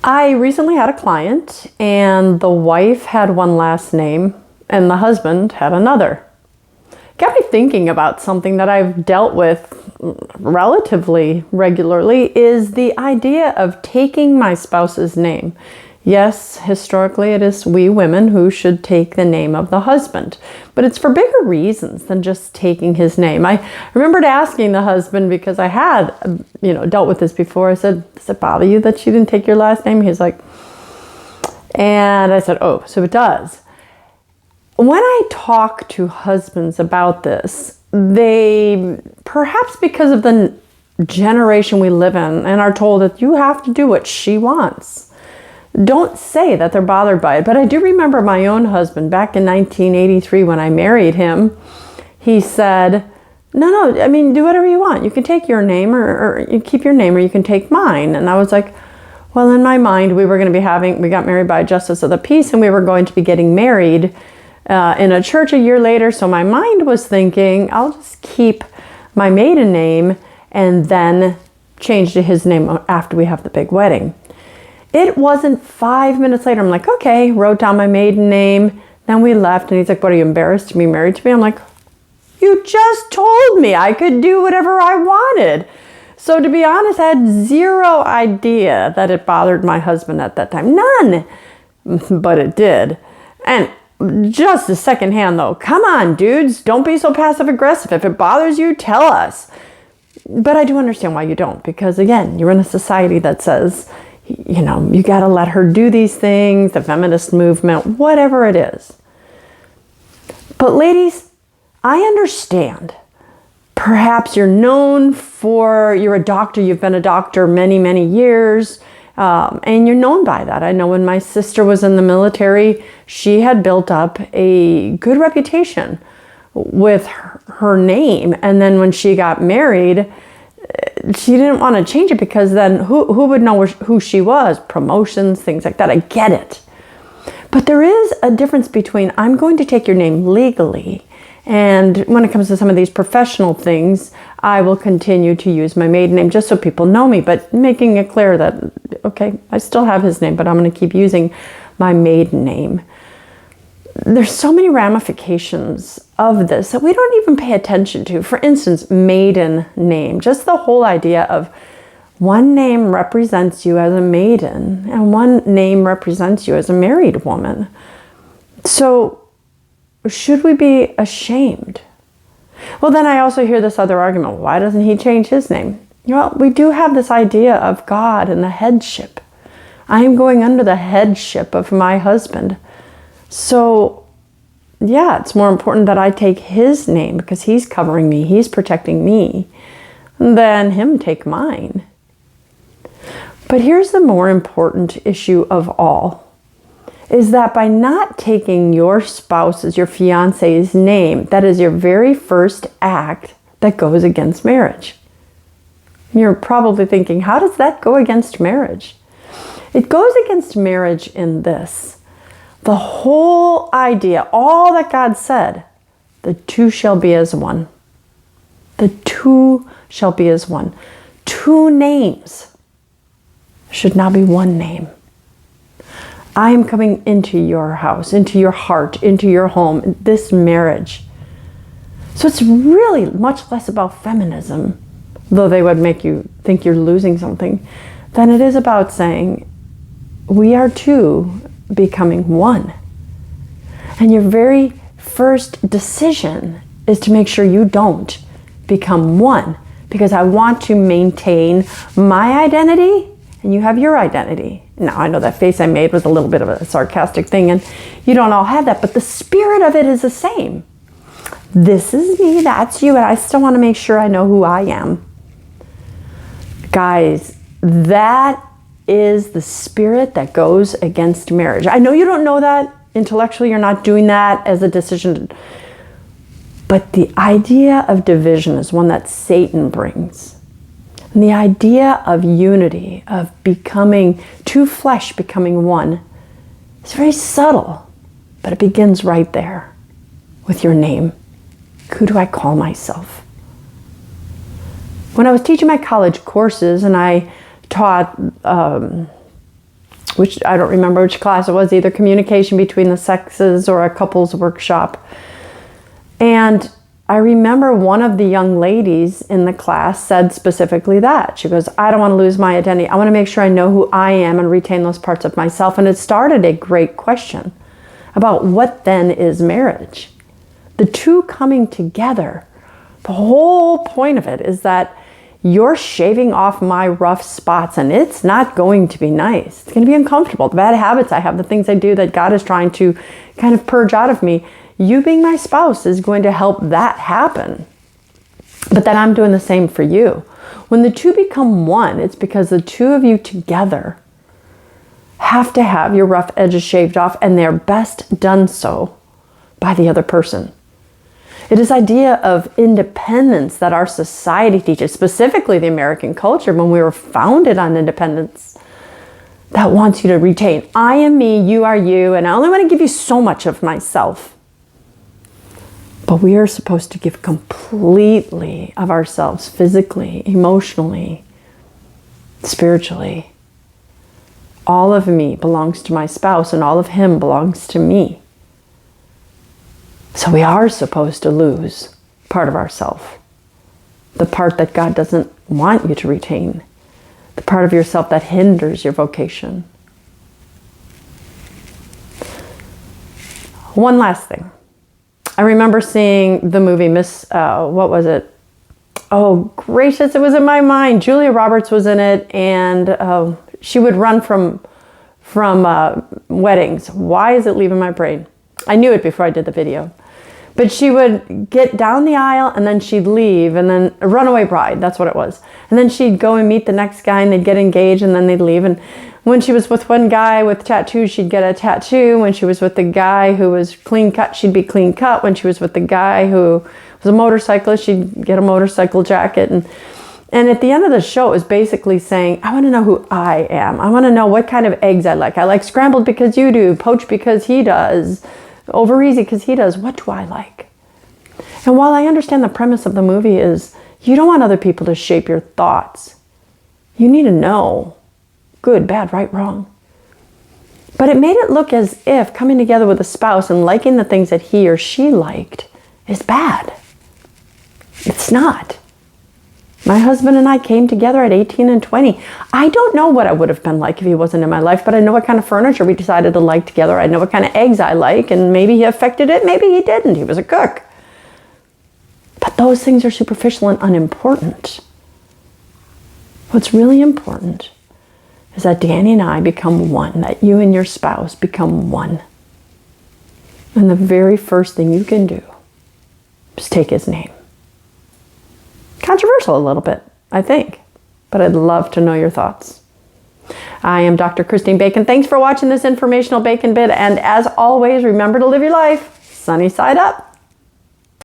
I recently had a client, and the wife had one last name, and the husband had another. Got me thinking about something that I've dealt with relatively regularly, is the idea of taking my spouse's name. Yes, historically it is we women who should take the name of the husband, but it's for bigger reasons than just taking his name. I remembered asking the husband, because I had, dealt with this before. I said, does it bother you that she didn't take your last name? He's like, and I said, oh, so it does. When I talk to husbands about this, they, perhaps because of the generation we live in, and are told that you have to do what she wants, don't say that they're bothered by it. But I do remember my own husband back in 1983 when I married him. He said, no, do whatever you want. You can take your name, or you keep your name, or you can take mine. And I was like, well, in my mind, we got married by a justice of the peace, and we were going to be getting married in a church a year later. So my mind was thinking, I'll just keep my maiden name and then change to his name after we have the big wedding. It wasn't 5 minutes later. I'm like, okay, wrote down my maiden name. Then we left, and he's like, what, are you embarrassed to be married to me? I'm like, you just told me I could do whatever I wanted. So to be honest, I had zero idea that it bothered my husband at that time. None. But it did. And just a second hand though, come on, dudes, don't be so passive aggressive. If it bothers you, tell us. But I do understand why you don't, because again, you're in a society that says, you got to let her do these things, the feminist movement, whatever it is. But ladies, I understand. Perhaps you're a doctor, you've been a doctor many, many years, and you're known by that. I know when my sister was in the military, she had built up a good reputation with her name. And then when she got married, she didn't want to change it, because then who would know who she was? Promotions, things like that. I get it. But there is a difference between, I'm going to take your name legally, and when it comes to some of these professional things, I will continue to use my maiden name just so people know me, but making it clear that, okay, I still have his name, but I'm going to keep using my maiden name. There's so many ramifications of this that we don't even pay attention to. For instance, maiden name, just the whole idea of one name represents you as a maiden and one name represents you as a married woman. So should we be ashamed? Well, then I also hear this other argument. Why doesn't he change his name? Well, we do have this idea of God and the headship. I am going under the headship of my husband. So, yeah, it's more important that I take his name because he's covering me, he's protecting me, than him take mine. But here's the more important issue of all, is that by not taking your spouse's, your fiance's name, that is your very first act that goes against marriage. You're probably thinking, how does that go against marriage? It goes against marriage in this. The whole idea, all that God said, the two shall be as one. The two shall be as one. Two names should not be one name. I am coming into your house, into your heart, into your home, this marriage. So it's really much less about feminism, though they would make you think you're losing something, than it is about saying, we are two becoming one. And your very first decision is to make sure you don't become one, because I want to maintain my identity and you have your identity. Now, I know that face I made was a little bit of a sarcastic thing, and you don't all have that, but the spirit of it is the same. This is me, that's you, and I still want to make sure I know who I am. Guys, that is the spirit that goes against marriage. I know you don't know that intellectually, you're not doing that as a decision, but the idea of division is one that Satan brings. And the idea of unity, of becoming two flesh, becoming one, is very subtle, but it begins right there with your name. Who do I call myself? When I was teaching my college courses and I taught which I don't remember which class it was, either communication between the sexes or a couples workshop. And I remember one of the young ladies in the class said specifically that. She goes, I don't want to lose my identity. I want to make sure I know who I am and retain those parts of myself. And it started a great question about what then is marriage? The two coming together. The whole point of it is that you're shaving off my rough spots, and it's not going to be nice. It's going to be uncomfortable. The bad habits I have, the things I do that God is trying to kind of purge out of me, you being my spouse is going to help that happen. But then I'm doing the same for you. When the two become one, it's because the two of you together have to have your rough edges shaved off, and they're best done so by the other person. It is idea of independence that our society teaches, specifically the American culture, when we were founded on independence, that wants you to retain, I am me, you are you, and I only want to give you so much of myself. But we are supposed to give completely of ourselves, physically, emotionally, spiritually. All of me belongs to my spouse, and all of him belongs to me. So we are supposed to lose part of ourselves, the part that God doesn't want you to retain, the part of yourself that hinders your vocation. One last thing. I remember seeing the movie what was it? Oh, gracious, it was in my mind. Julia Roberts was in it, and she would run from weddings. Why is it leaving my brain? I knew it before I did the video. But she would get down the aisle, and then she'd leave, and then a runaway bride, that's what it was. And then she'd go and meet the next guy, and they'd get engaged, and then they'd leave. And when she was with one guy with tattoos, she'd get a tattoo. When she was with the guy who was clean cut, she'd be clean cut. When she was with the guy who was a motorcyclist, she'd get a motorcycle jacket. And at the end of the show, it was basically saying, I want to know who I am. I want to know what kind of eggs I like. I like scrambled because you do, poached because he does, over easy because he does. What do I like? And while I understand the premise of the movie is you don't want other people to shape your thoughts, you need to know good, bad, right, wrong. But it made it look as if coming together with a spouse and liking the things that he or she liked is bad. It's not. My husband and I came together at 18 and 20. I don't know what I would have been like if he wasn't in my life, but I know what kind of furniture we decided to like together. I know what kind of eggs I like, and maybe he affected it, maybe he didn't. He was a cook. But those things are superficial and unimportant. What's really important is that Danny and I become one, that you and your spouse become one. And the very first thing you can do is take his name. Controversial a little bit, I think, but I'd love to know your thoughts. I am Dr. Christine Bacon. Thanks for watching this informational Bacon Bit, and as always, remember to live your life sunny side up.